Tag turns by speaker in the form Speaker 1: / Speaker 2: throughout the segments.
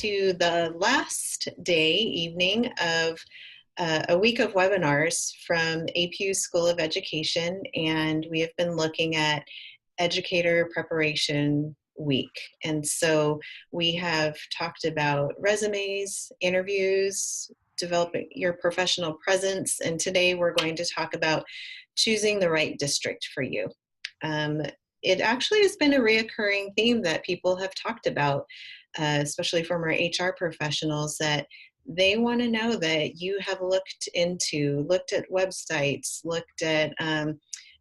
Speaker 1: to the last evening of a week of webinars from APU School of Education, and we have been looking at Educator Preparation Week. And so we have talked about resumes, interviews, developing your professional presence, and today we're going to talk about choosing the right district for you. It actually has been a reoccurring theme that people have talked about, especially from our HR professionals, that they want to know that you have looked at websites, looked at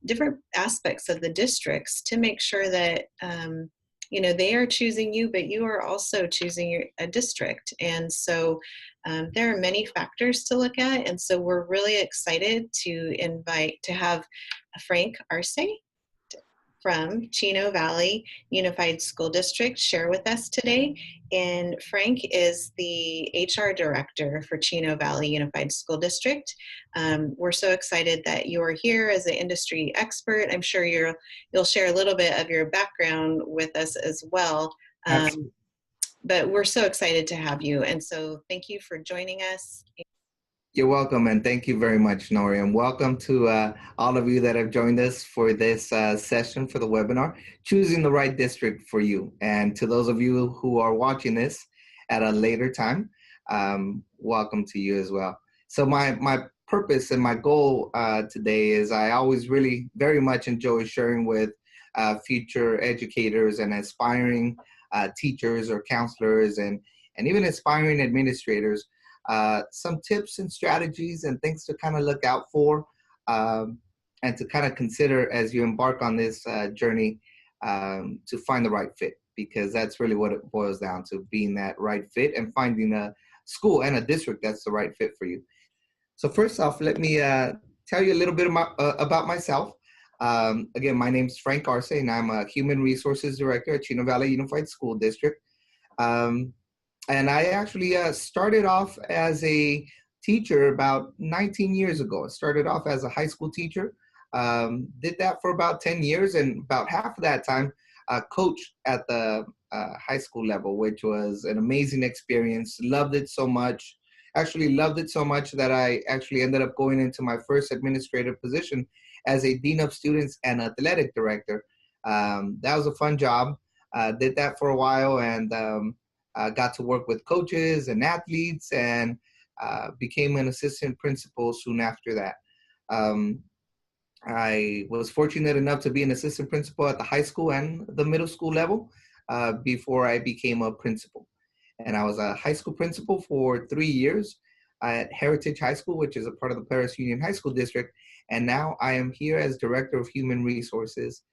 Speaker 1: different aspects of the districts to make sure that they are choosing you, but you are also choosing a district. And so there are many factors to look at. And so we're really excited to have Frank Arce from Chino Valley Unified School District share with us today. And Frank is the HR director for Chino Valley Unified School District. We're so excited that you are here as an industry expert. I'm sure you'll share a little bit of your background with us as well. But we're so excited to have you. And so thank you for joining us.
Speaker 2: You're welcome, and thank you very much, Nori. And welcome to all of you that have joined us for this session for the webinar, Choosing the Right District for You. And to those of you who are watching this at a later time, welcome to you as well. So my purpose and my goal today is I always really very much enjoy sharing with future educators and aspiring teachers or counselors and even aspiring administrators some tips and strategies and things to kind of look out for and to kind of consider as you embark on this journey to find the right fit, because that's really what it boils down to, being that right fit and finding a school and a district that's the right fit for you. So first off, let me tell you a little bit about myself. Again, my name's Frank Arce, and I'm a Human Resources Director at Chino Valley Unified School District. And I actually started off as a teacher about 19 years ago. I started off as a high school teacher, did that for about 10 years, and about half of that time coached at the high school level, which was an amazing experience. Loved it so much. Actually loved it so much that I actually ended up going into my first administrative position as a Dean of Students and Athletic Director. That was a fun job. Did that for a while, and got to work with coaches and athletes, and became an assistant principal soon after that. I was fortunate enough to be an assistant principal at the high school and the middle school level before I became a principal. And I was a high school principal for 3 years at Heritage High School, which is a part of the Paris Union High School District. And now I am here as Director of Human Resources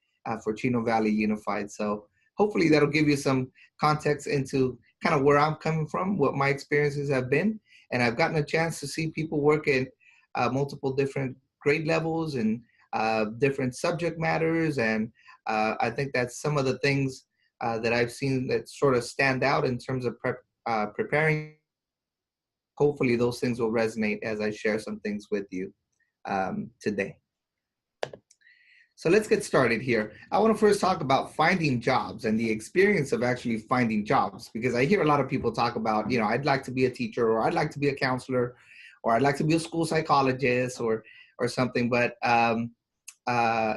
Speaker 2: for Chino Valley Unified. So hopefully that'll give you some context into kind of where I'm coming from, what my experiences have been. And I've gotten a chance to see people work at multiple different grade levels and different subject matters. And I think that's some of the things that I've seen that sort of stand out in terms of preparing. Hopefully those things will resonate as I share some things with you today. So let's get started here. I want to first talk about finding jobs and the experience of actually finding jobs, because I hear a lot of people talk about, I'd like to be a teacher, or I'd like to be a counselor, or I'd like to be a school psychologist or something. But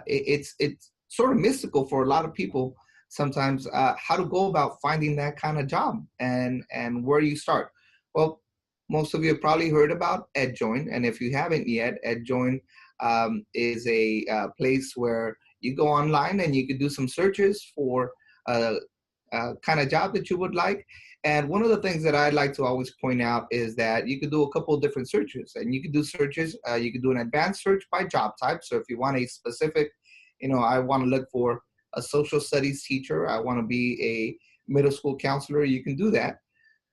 Speaker 2: it's sort of mystical for a lot of people sometimes how to go about finding that kind of job and where you start. Well, most of you have probably heard about EdJoin, and if you haven't yet, EdJoin is a place where you go online and you can do some searches for a kind of job that you would like. And one of the things that I like to always point out is that you could do a couple of different searches, and you could do searches. You could do an advanced search by job type. So if you want a specific, I want to look for a social studies teacher, I want to be a middle school counselor, you can do that.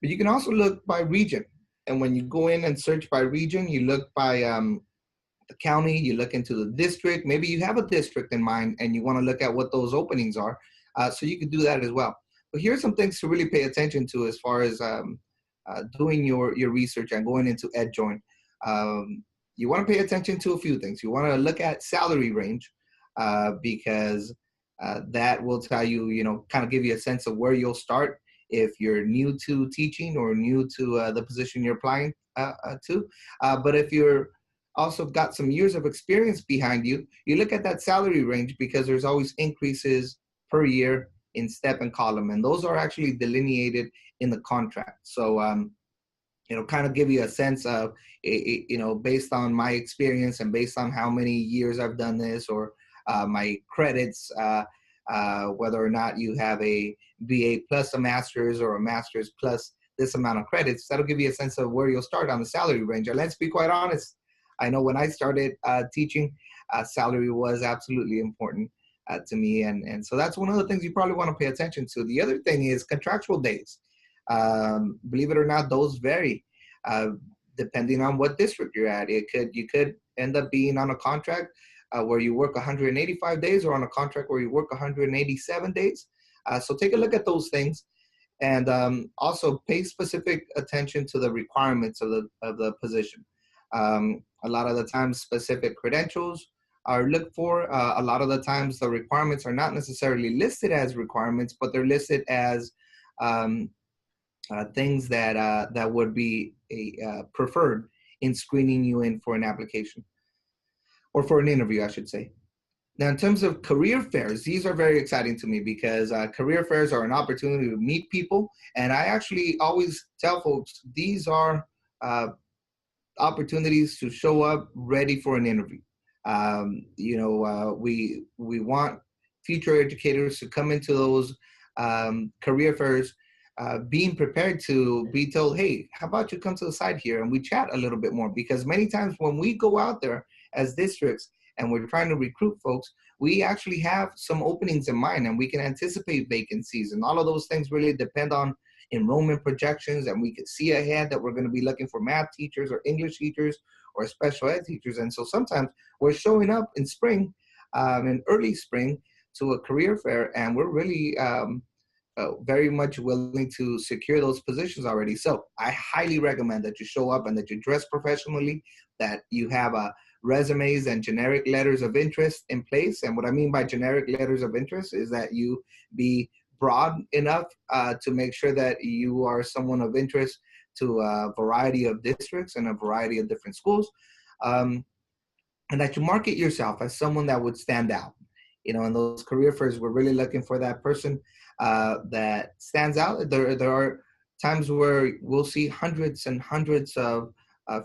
Speaker 2: But you can also look by region. And when you go in and search by region, you look by the county, you look into the district. Maybe you have a district in mind and you want to look at what those openings are. So you can do that as well. But here's some things to really pay attention to as far as doing your research and going into EdJoin. You want to pay attention to a few things. You want to look at salary range because that will tell you, kind of give you a sense of where you'll start if you're new to teaching or new to the position you're applying to. But if you're also got some years of experience behind you, you look at that salary range because there's always increases per year in step and column, and those are actually delineated in the contract. So kind of give you a sense of, based on my experience and based on how many years I've done this, or my credits, whether or not you have a BA plus a master's or a master's plus this amount of credits, that'll give you a sense of where you'll start on the salary range. And let's be quite honest, I know when I started teaching, salary was absolutely important to me. And so that's one of the things you probably want to pay attention to. The other thing is contractual days. Believe it or not, those vary depending on what district you're at. You could end up being on a contract where you work 185 days, or on a contract where you work 187 days. So take a look at those things, and also pay specific attention to the requirements of the position. A lot of the times, specific credentials are looked for. A lot of the times, the requirements are not necessarily listed as requirements, but they're listed as things that would be preferred in screening you in for an application, or for an interview, I should say. Now, in terms of career fairs, these are very exciting to me because career fairs are an opportunity to meet people. And I actually always tell folks these are opportunities to show up ready for an interview. We want future educators to come into those career fairs being prepared to be told, hey, how about you come to the site here and we chat a little bit more? Because many times when we go out there as districts and we're trying to recruit folks, we actually have some openings in mind, and we can anticipate vacancies, and all of those things really depend on enrollment projections, and we could see ahead that we're going to be looking for math teachers or English teachers or special ed teachers. And so sometimes we're showing up in spring, in early spring, to a career fair, and we're really very much willing to secure those positions already. So I highly recommend that you show up and that you dress professionally, that you have resumes and generic letters of interest in place. And what I mean by generic letters of interest is that you be broad enough to make sure that you are someone of interest to a variety of districts and a variety of different schools, and that you market yourself as someone that would stand out. In those career fairs, we're really looking for that person that stands out. There are times where we'll see hundreds and hundreds of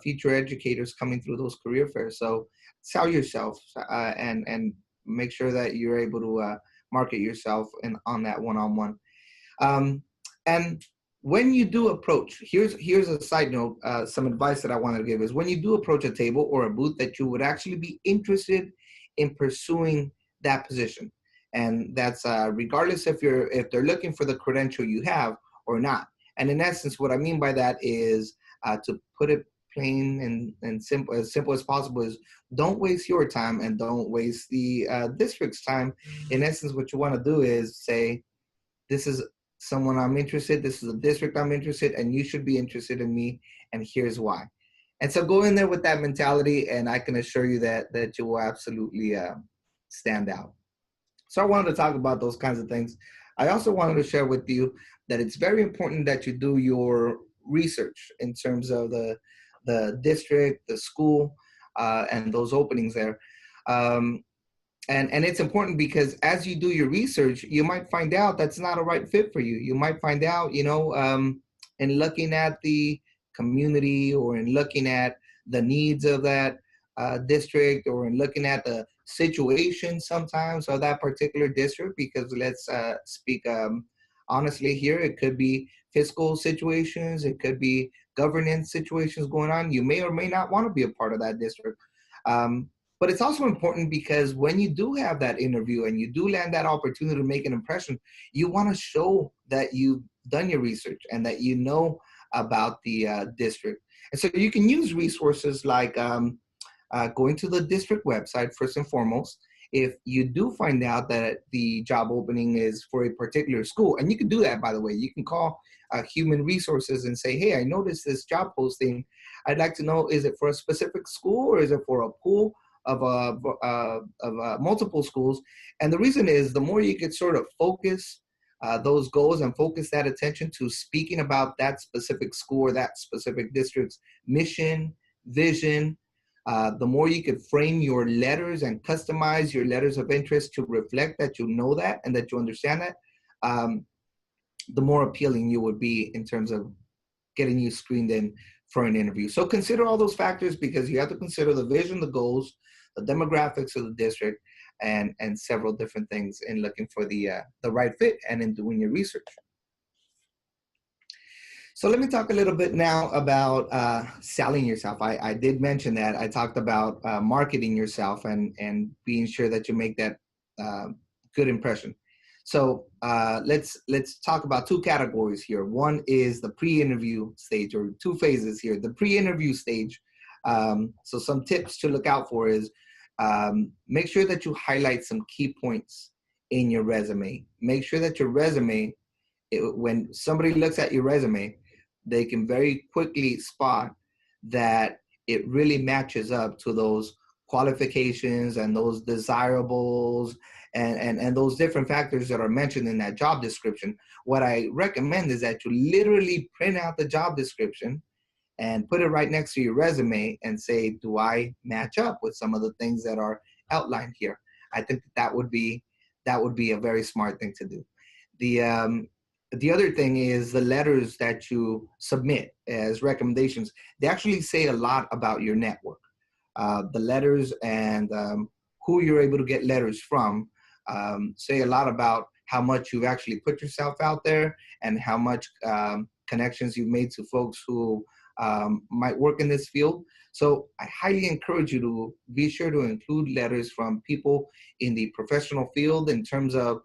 Speaker 2: future educators coming through those career fairs. So sell yourself and make sure that you're able to market yourself on that one-on-one. And when you do approach, here's a side note, some advice that I wanted to give is when you do approach a table or a booth that you would actually be interested in pursuing that position. And that's regardless if they're looking for the credential you have or not. And in essence, what I mean by that is to put it plain and simple as possible is don't waste your time and don't waste the district's time. In essence, what you want to do is say, this is someone I'm interested, this is a district I'm interested, and you should be interested in me, and here's why. And so go in there with that mentality, and I can assure you that you will absolutely stand out. So I wanted to talk about those kinds of things. I also wanted to share with you that it's very important that you do your research in terms of the district, the school, and those openings there. And it's important because as you do your research, you might find out that's not a right fit for you. You might find out, in looking at the community or in looking at the needs of that district, or in looking at the situation sometimes of that particular district, because let's speak honestly here, it could be fiscal situations, it could be governance situations going on. You may or may not want to be a part of that district. But it's also important because when you do have that interview and you do land that opportunity to make an impression, you want to show that you've done your research and that you know about the district. And so you can use resources like going to the district website first and foremost. If you do find out that the job opening is for a particular school, and you can do that, by the way, you can call human resources and say, hey, I noticed this job posting. I'd like to know, is it for a specific school or is it for a pool of multiple schools? And the reason is the more you could sort of focus those goals and focus that attention to speaking about that specific school or that specific district's mission, vision. The more you could frame your letters and customize your letters of interest to reflect that you know that and that you understand that, the more appealing you would be in terms of getting you screened in for an interview. So consider all those factors, because you have to consider the vision, the goals, the demographics of the district, and several different things in looking for the right fit and in doing your research. So let me talk a little bit now about selling yourself. I did mention that. I talked about marketing yourself and being sure that you make that good impression. So let's talk about two categories here. One is the pre-interview stage, or two phases here. The pre-interview stage. So some tips to look out for is make sure that you highlight some key points in your resume. Make sure that your resume, when somebody looks at your resume, they can very quickly spot that it really matches up to those qualifications and those desirables and those different factors that are mentioned in that job description. What I recommend is that you literally print out the job description and put it right next to your resume and say, do I match up with some of the things that are outlined here? I think that would be a very smart thing to do. The other thing is the letters that you submit as recommendations. They actually say a lot about your network. The letters and who you're able to get letters from say a lot about how much you've actually put yourself out there and how much connections you've made to folks who might work in this field. So I highly encourage you to be sure to include letters from people in the professional field, in terms of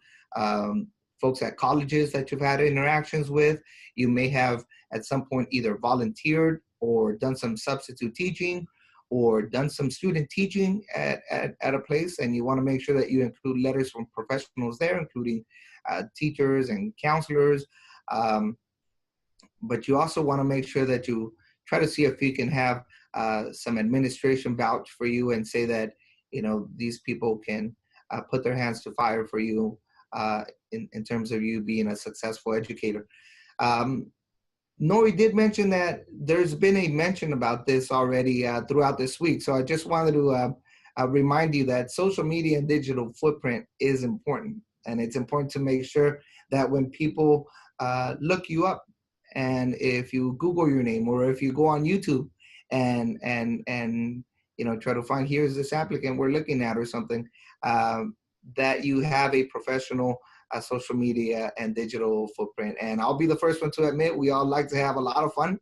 Speaker 2: folks at colleges that you've had interactions with. You may have at some point either volunteered or done some substitute teaching or done some student teaching at a place, and you want to make sure that you include letters from professionals there, including teachers and counselors. But you also want to make sure that you try to see if you can have some administration vouch for you and say that, these people can put their hands to fire for you in terms of you being a successful educator. Nori did mention that there's been a mention about this already throughout this week. So I just wanted to remind you that social media and digital footprint is important. And it's important to make sure that when people look you up, and if you Google your name, or if you go on YouTube and try to find, here's this applicant we're looking at or something, that you have a professional social media and digital footprint. And I'll be the first one to admit, we all like to have a lot of fun.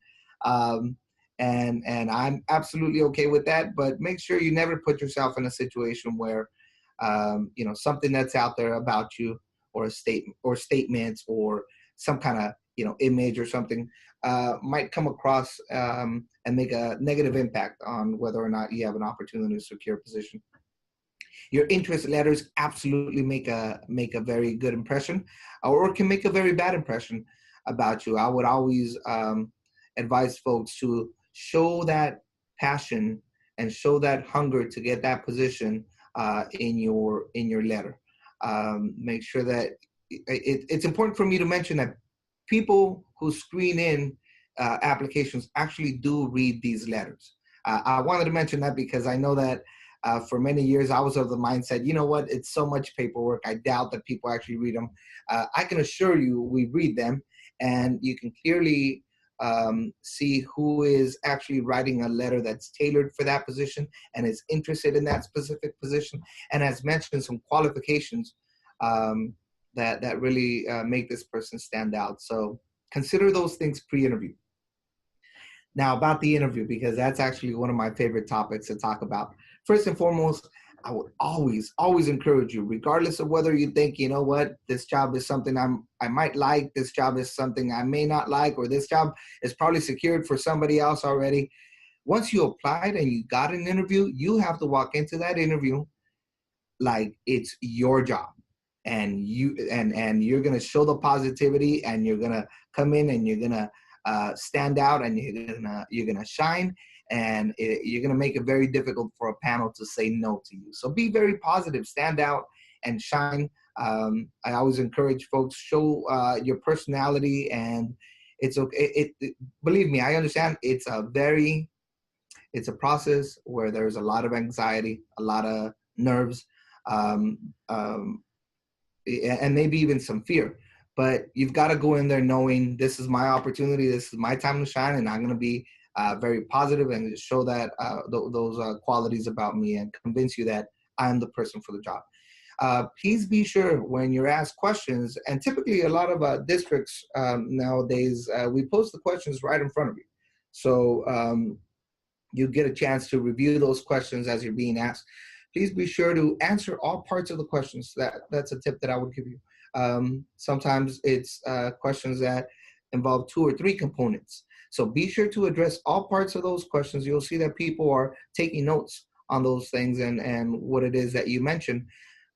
Speaker 2: And I'm absolutely okay with that, but make sure you never put yourself in a situation where, something that's out there about you, or a statement or statements or some kind of, image or something might come across and make a negative impact on whether or not you have an opportunity to secure a position. Your interest letters absolutely make a very good impression, or can make a very bad impression about you. I would always advise folks to show that passion and show that hunger to get that position in your letter. Make sure that it's important for me to mention that people who screen in applications actually do read these letters. I wanted to mention that because I know that for many years, I was of the mindset, you know what, it's so much paperwork. I doubt that people actually read them. I can assure you we read them, and you can clearly see who is actually writing a letter that's tailored for that position and is interested in that specific position, and has mentioned some qualifications that really make this person stand out. So consider those things pre-interview. Now about the interview, because that's actually one of my favorite topics to talk about. First and foremost, I would always encourage you, regardless of whether you think, you know what, this job is something I might like, this job is something I may not like, or this job is probably secured for somebody else already. Once you applied and you got an interview, you have to walk into that interview like it's your job. And you're gonna show the positivity, and you're gonna come in and you're gonna stand out, and you're gonna shine, and you're gonna make it very difficult for a panel to say no to you. So be very positive, stand out, and shine I always encourage folks, show your personality, and it's okay. Believe me, I understand it's a process where there's a lot of anxiety, a lot of nerves, um, um, and maybe even some fear. But you've got to go in there knowing this is my opportunity, this is my time to shine, and I'm going to be very positive and show that those qualities about me and convince you that I'm the person for the job. Please be sure when you're asked questions, and typically a lot of districts nowadays, we post the questions right in front of you. So you get a chance to review those questions as you're being asked. Please be sure to answer all parts of the questions. That's a tip that I would give you. Sometimes it's questions that involve 2 or 3 components. So be sure to address all parts of those questions. You'll see that people are taking notes on those things and what it is that you mentioned,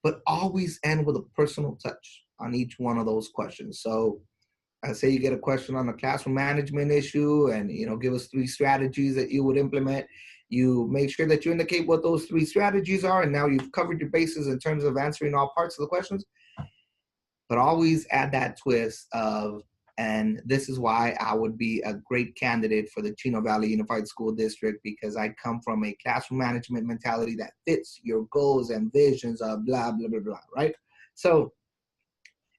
Speaker 2: but always end with a personal touch on each one of those questions. So say you get a question on a classroom management issue and, give us 3 strategies that you would implement. You make sure that you indicate what those 3 strategies are, and now you've covered your bases in terms of answering all parts of the questions. But always add that twist of, and this is why I would be a great candidate for the Chino Valley Unified School District, because I come from a classroom management mentality that fits your goals and visions of blah, blah, blah, blah, right? So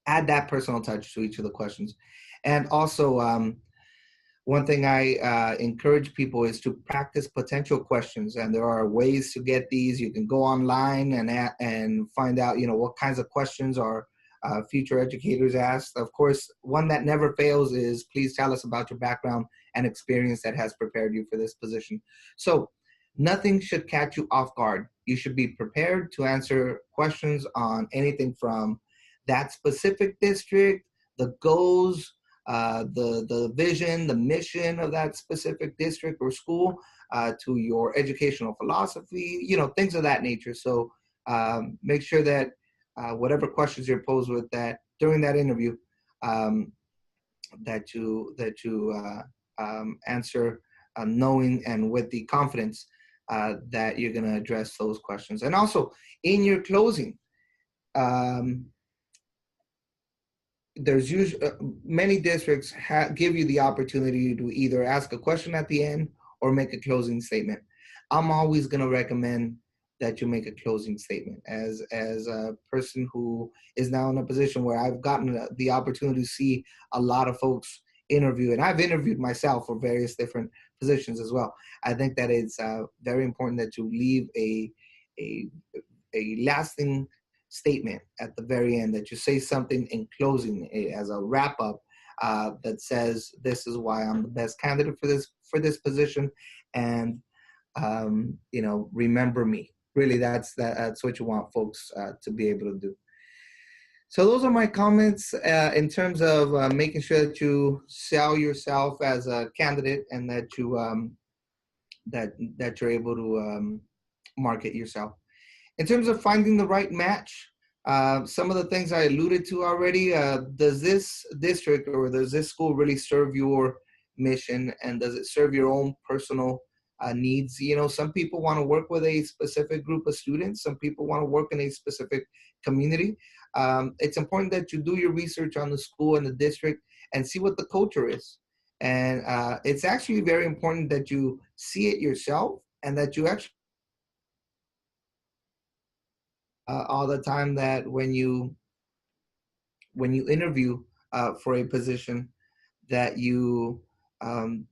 Speaker 2: add that personal touch to each of the questions. And also, one thing I encourage people is to practice potential questions, and there are ways to get these. You can go online and find out, what kinds of questions are future educators asked. Of course, one that never fails is, please tell us about your background and experience that has prepared you for this position. So nothing should catch you off guard. You should be prepared to answer questions on anything from that specific district, the goals, the vision, the mission of that specific district or school, to your educational philosophy, things of that nature. So make sure that whatever questions you're posed with, that during that interview, that you answer knowing and with the confidence that you're going to address those questions. And also in your closing, there's usually many districts give you the opportunity to either ask a question at the end or make a closing statement. I'm always going to recommend that you make a closing statement. As a person who is now in a position where I've gotten the opportunity to see a lot of folks interview, and I've interviewed myself for various different positions as well, I think that it's very important that you leave a lasting statement at the very end, that you say something in closing as a wrap up that says, this is why I'm the best candidate for this position, and remember me. Really, that's what you want folks to be able to do. So those are my comments in terms of making sure that you sell yourself as a candidate, and that you that you're able to market yourself. In terms of finding the right match, some of the things I alluded to already, does this district or does this school really serve your mission, and does it serve your own personal needs? Some people want to work with a specific group of students. Some people want to work in a specific community. It's important that you do your research on the school and the district and see what the culture is. And it's actually very important that you see it yourself, and that you actually all the time, that when you interview for a position, that you um,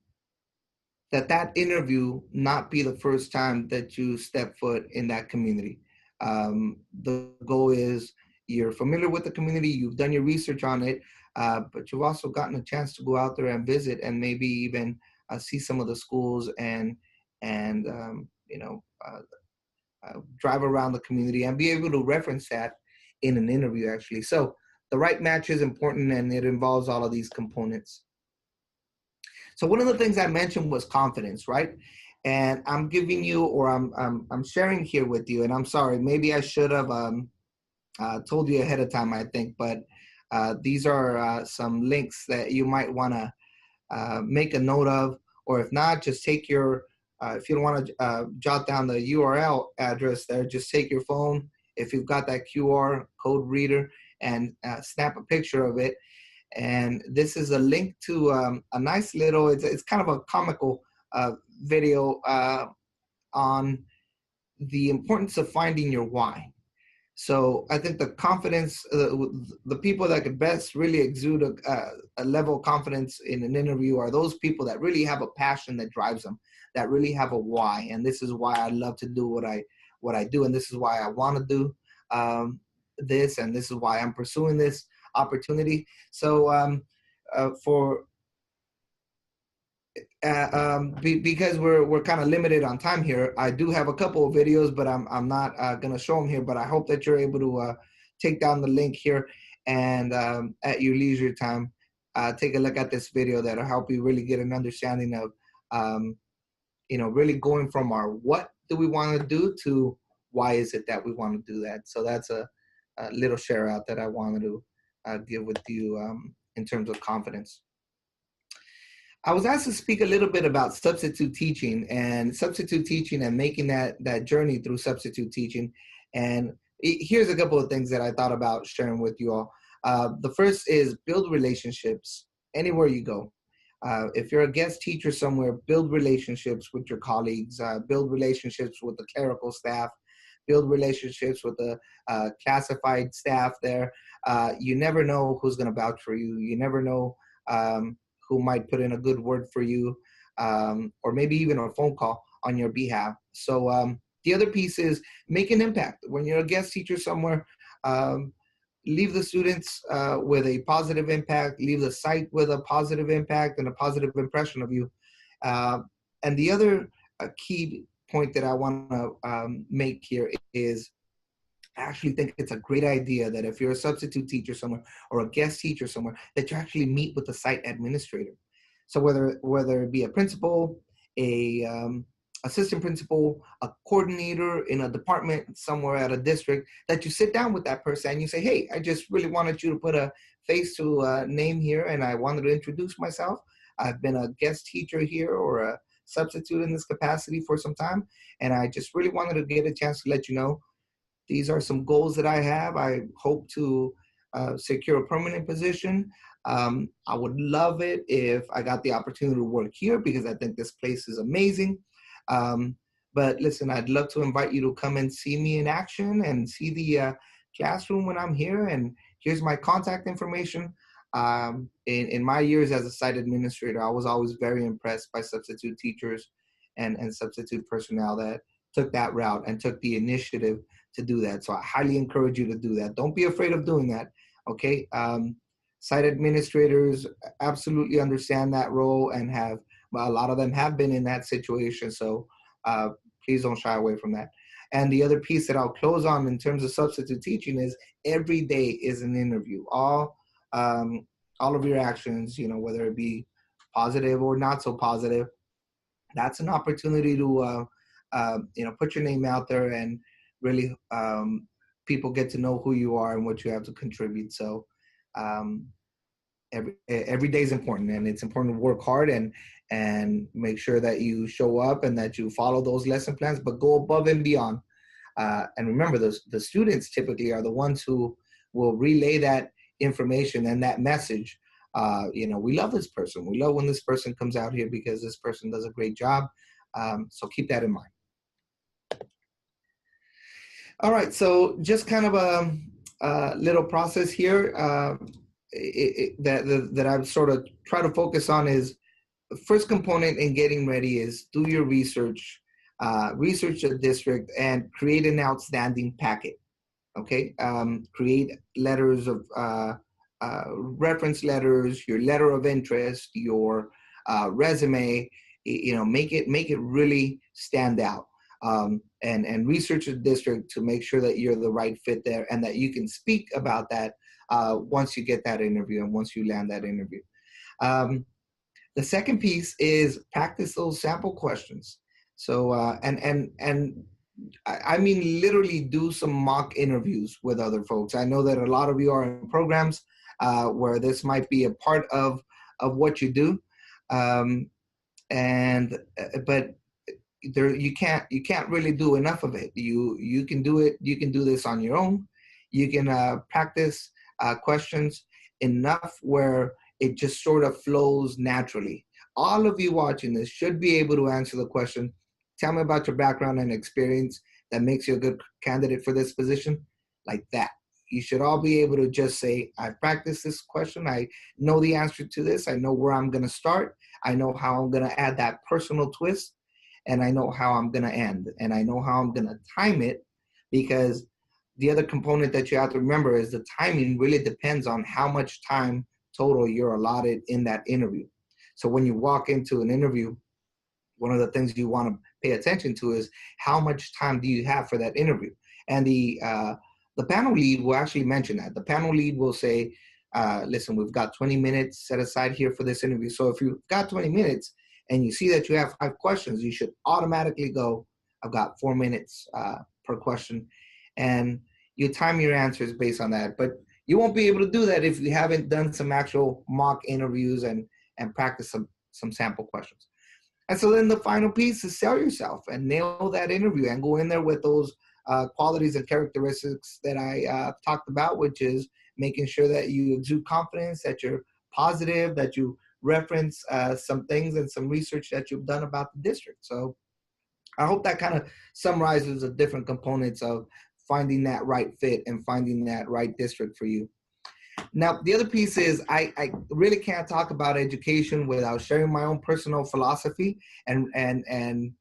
Speaker 2: that interview not be the first time that you step foot in that community. The goal is, you're familiar with the community, you've done your research on it, but you've also gotten a chance to go out there and visit, and maybe even see some of the schools, and drive around the community and be able to reference that in an interview, actually. So the right match is important, and it involves all of these components. So one of the things I mentioned was confidence, right? And I'm giving you, or I'm sharing here with you, and I'm sorry, maybe I should have told you ahead of time, I think, but these are some links that you might want to make a note of, or if not, just take your, if you don't want to jot down the URL address there, just take your phone if you've got that QR code reader, and snap a picture of it. And this is a link to a nice little, it's kind of a comical video on the importance of finding your why. So I think the confidence, the people that could best really exude a level of confidence in an interview are those people that really have a passion that drives them, that really have a why. And this is why I love to do what I do, and this is why I want to do this, and this is why I'm pursuing this opportunity. So because we're kind of limited on time here, I do have a couple of videos, but I'm not going to show them here. But I hope that you're able to take down the link here, and at your leisure time, take a look at this video that'll help you really get an understanding of, really going from our what do we want to do to why is it that we want to do that. So that's a little share out that I wanted to give with you in terms of confidence. I was asked to speak a little bit about substitute teaching and making that journey through substitute teaching. And here's a couple of things that I thought about sharing with you all. The first is build relationships anywhere you go. If you're a guest teacher somewhere, build relationships with your colleagues, build relationships with the clerical staff, build relationships with the classified staff there. You never know who's going to vouch for you. You never know who might put in a good word for you, or maybe even a phone call on your behalf. So the other piece is make an impact. When you're a guest teacher somewhere, leave the students with a positive impact, leave the site with a positive impact and a positive impression of you. And the other key point that I want to make here is I actually think it's a great idea that if you're a substitute teacher somewhere or a guest teacher somewhere, that you actually meet with the site administrator. So whether it be a principal, a assistant principal, a coordinator in a department somewhere at a district, that you sit down with that person and you say, hey, I just really wanted you to put a face to a name here, and I wanted to introduce myself. I've been a guest teacher here or a substitute in this capacity for some time, and I just really wanted to get a chance to let you know these are some goals that I have. I hope to secure a permanent position. I would love it if I got the opportunity to work here because I think this place is amazing. But listen, I'd love to invite you to come and see me in action and see the classroom when I'm here. And here's my contact information. In my years as a site administrator, I was always very impressed by substitute teachers and substitute personnel that took that route and took the initiative to do that. So I highly encourage you to do that. Don't be afraid of doing that, okay? Site administrators absolutely understand that role and a lot of them have been in that situation. So please don't shy away from that. And the other piece that I'll close on in terms of substitute teaching is every day is an interview. All of your actions, whether it be positive or not so positive, that's an opportunity to put your name out there and really people get to know who you are and what you have to contribute. So every day is important, and it's important to work hard and make sure that you show up and that you follow those lesson plans, but go above and beyond. And remember, the students typically are the ones who will relay that information and that message. We love this person. We love when this person comes out here because this person does a great job. So keep that in mind. All right, so just kind of a little process here that I've sort of try to focus on is the first component in getting ready is do your research, research the district, and create an outstanding packet. Okay, create letters of reference letters, your letter of interest, your resume. Make it really stand out. And research the district to make sure that you're the right fit there and that you can speak about that once you get that interview and once you land that interview. The second piece is practice those sample questions. So, and I mean, literally do some mock interviews with other folks. I know that a lot of you are in programs where this might be a part of what you do. But you can't really do enough of it. You can do it. You can do this on your own. You can practice questions enough where it just sort of flows naturally. All of you watching this should be able to answer the question, tell me about your background and experience that makes you a good candidate for this position, like that. You should all be able to just say, I've practiced this question. I know the answer to this. I know where I'm going to start. I know how I'm going to add that personal twist, and I know how I'm going to end, and I know how I'm going to time it, because the other component that you have to remember is the timing really depends on how much time total you're allotted in that interview. So when you walk into an interview, one of the things you want to pay attention to is how much time do you have for that interview. And the panel lead will actually mention that. The panel lead will say, listen, we've got 20 minutes set aside here for this interview. So if you've got 20 minutes and you see that you have 5 questions, you should automatically go, I've got 4 minutes per question. And you time your answers based on that. But you won't be able to do that if you haven't done some actual mock interviews and practice some sample questions. And so then the final piece is sell yourself and nail that interview and go in there with those qualities and characteristics that I talked about, which is making sure that you exude confidence, that you're positive, that you reference some things and some research that you've done about the district. So I hope that kind of summarizes the different components of finding that right fit and finding that right district for you. Now, the other piece is I really can't talk about education without sharing my own personal philosophy and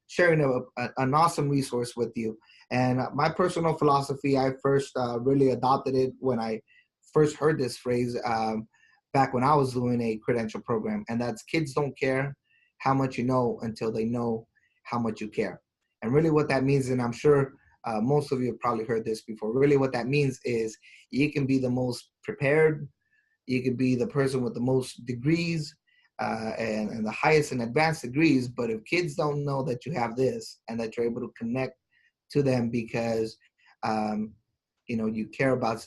Speaker 2: sharing an awesome resource with you. And my personal philosophy, I first really adopted it when I first heard this phrase back when I was doing a credential program. And that's kids don't care how much you know until they know how much you care. And really what that means, and I'm sure most of you have probably heard this before, really what that means is you can be the most prepared, you could be the person with the most degrees and the highest and advanced degrees, but if kids don't know that you have this and that you're able to connect to them because you care about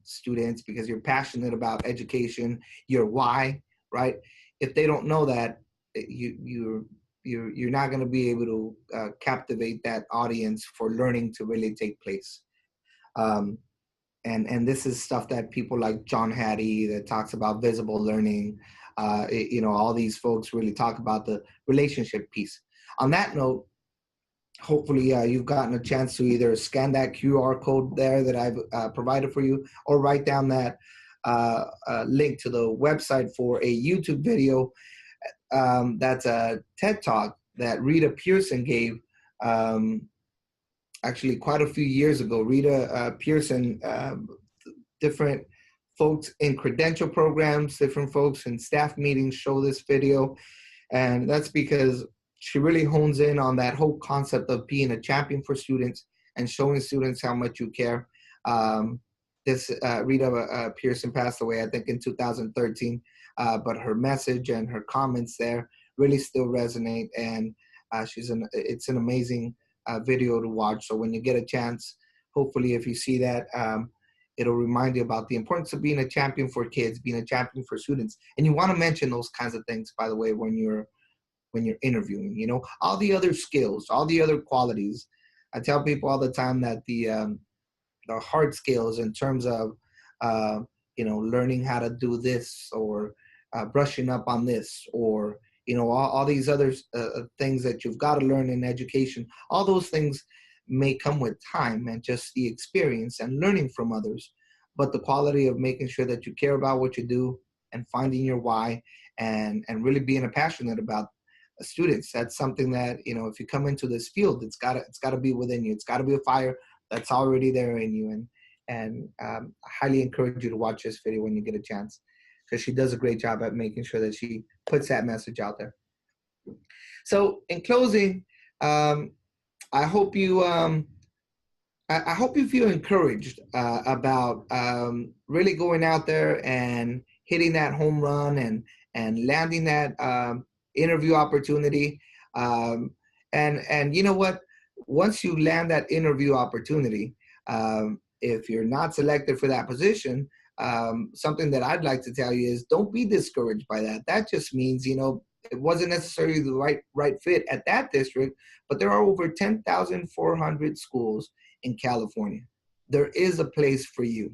Speaker 2: students, because you're passionate about education, your why, right? If they don't know that, you're not going to be able to captivate that audience for learning to really take place. And this is stuff that people like John Hattie that talks about visible learning. All these folks really talk about the relationship piece. On that note, hopefully you've gotten a chance to either scan that QR code there that I've provided for you, or write down that link to the website for a YouTube video. That's a TED Talk that Rita Pearson gave actually quite a few years ago. Rita Pearson, different folks in credential programs, different folks in staff meetings show this video. And that's because she really hones in on that whole concept of being a champion for students and showing students how much you care. Rita Pearson passed away, I think, in 2013, but her message and her comments there really still resonate, and it's an amazing video to watch. So when you get a chance, hopefully if you see that, it'll remind you about the importance of being a champion for kids, being a champion for students. And you want to mention those kinds of things, by the way, when you're interviewing, all the other skills, all the other qualities. I tell people all the time that the hard skills in terms of, learning how to do this, or brushing up on this, or, all these other things that you've got to learn in education, all those things may come with time and just the experience and learning from others. But the quality of making sure that you care about what you do and finding your why and really being passionate about students, that's something that, if you come into this field, it's got to be within you. It's got to be a fire that's already there in you. And I highly encourage you to watch this video when you get a chance, because she does a great job at making sure that she puts that message out there. So in closing, I hope you feel encouraged about really going out there and hitting that home run and landing that interview opportunity. And you know what? Once you land that interview opportunity, if you're not selected for that position, something that I'd like to tell you is don't be discouraged by that. That just means, it wasn't necessarily the right fit at that district, but there are over 10,400 schools in California. There is a place for you,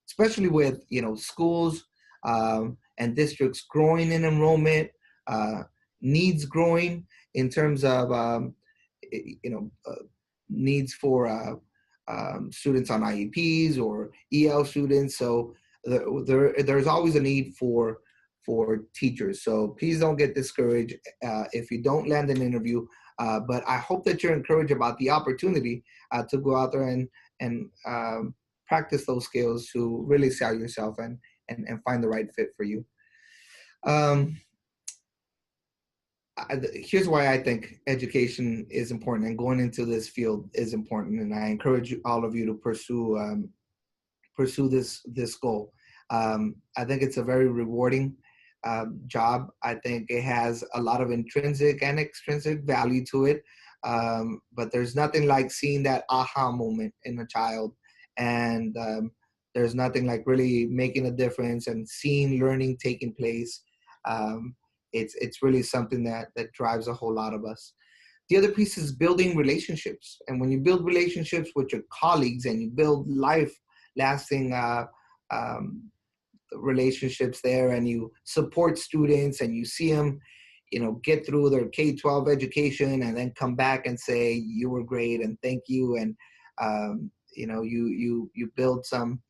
Speaker 2: especially with schools and districts growing in enrollment, uh, needs growing in terms of you know needs for students on IEPs or EL students. So there's always a need for teachers. So please don't get discouraged if you don't land an interview. But I hope that you're encouraged about the opportunity to go out there and practice those skills to really sell yourself and find the right fit for you. Here's why I think education is important and going into this field is important, and I encourage all of you to pursue this goal. I think it's a very rewarding job. I think it has a lot of intrinsic and extrinsic value to it, but there's nothing like seeing that aha moment in a child, and there's nothing like really making a difference and seeing learning taking place. It's really something that drives a whole lot of us. The other piece is building relationships, and when you build relationships with your colleagues and you build lasting relationships there, and you support students and you see them get through their K-12 education and then come back and say you were great and thank you, and you build some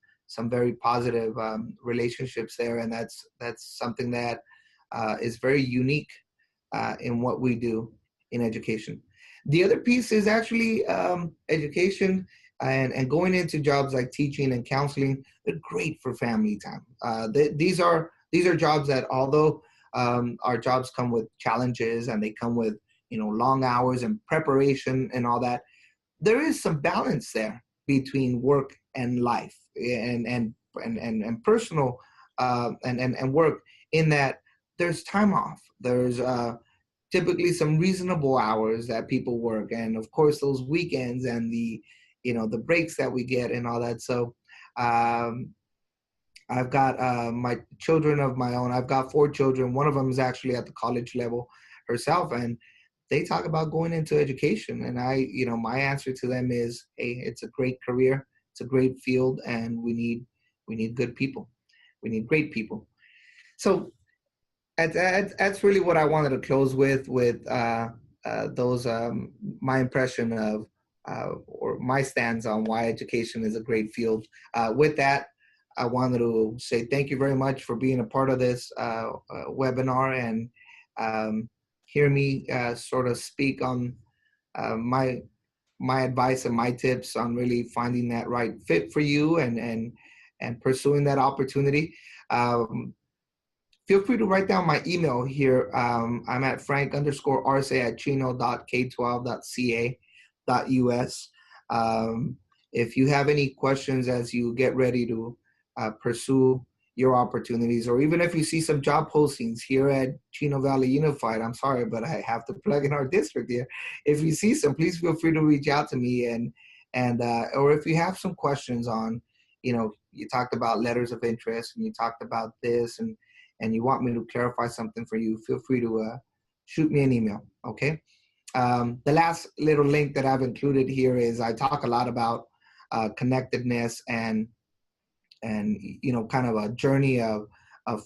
Speaker 2: very positive relationships there, and that's something that is very unique in what we do in education. The other piece is actually education and going into jobs like teaching and counseling. They're great for family time. These are jobs that, although our jobs come with challenges and they come with long hours and preparation and all that, there is some balance there between work and life and personal and work, in that there's time off. There's typically some reasonable hours that people work, and of course those weekends and the breaks that we get and all that. So I've got my children of my own. I've got 4 children. One of them is actually at the college level herself, and they talk about going into education. And my answer to them is, hey, it's a great career, it's a great field, and we need good people. We need great people. So that's really what I wanted to close with those my impression of or my stance on why education is a great field. With that, I wanted to say thank you very much for being a part of this webinar and hear me sort of speak on my advice and my tips on really finding that right fit for you and pursuing that opportunity. Feel free to write down my email here. I'm at frank_arce@chino.k12.ca.us. If you have any questions as you get ready to pursue your opportunities, or even if you see some job postings here at Chino Valley Unified, I'm sorry, but I have to plug in our district here. If you see some, please feel free to reach out to me, and or if you have some questions on, you talked about letters of interest and you talked about this, and you want me to clarify something for you, feel free to shoot me an email, okay? The last little link that I've included here is I talk a lot about connectedness and kind of a journey of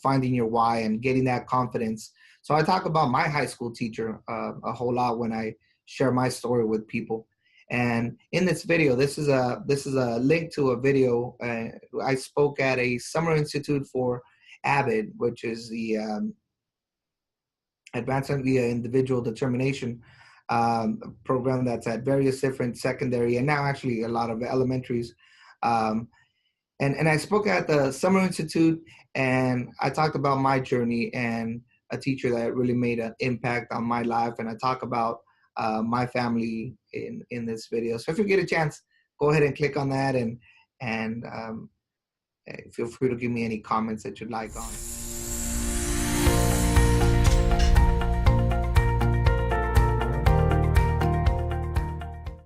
Speaker 2: finding your why and getting that confidence. So I talk about my high school teacher a whole lot when I share my story with people. And in this video, this is a link to a video. I spoke at a summer institute for AVID, which is the Advancement via Individual Determination program that's at various different secondary and now actually a lot of elementaries. And I spoke at the Summer Institute, and I talked about my journey and a teacher that really made an impact on my life. And I talk about my family in this video. So if you get a chance, go ahead and click on that and feel free to give me any comments that you'd like on it.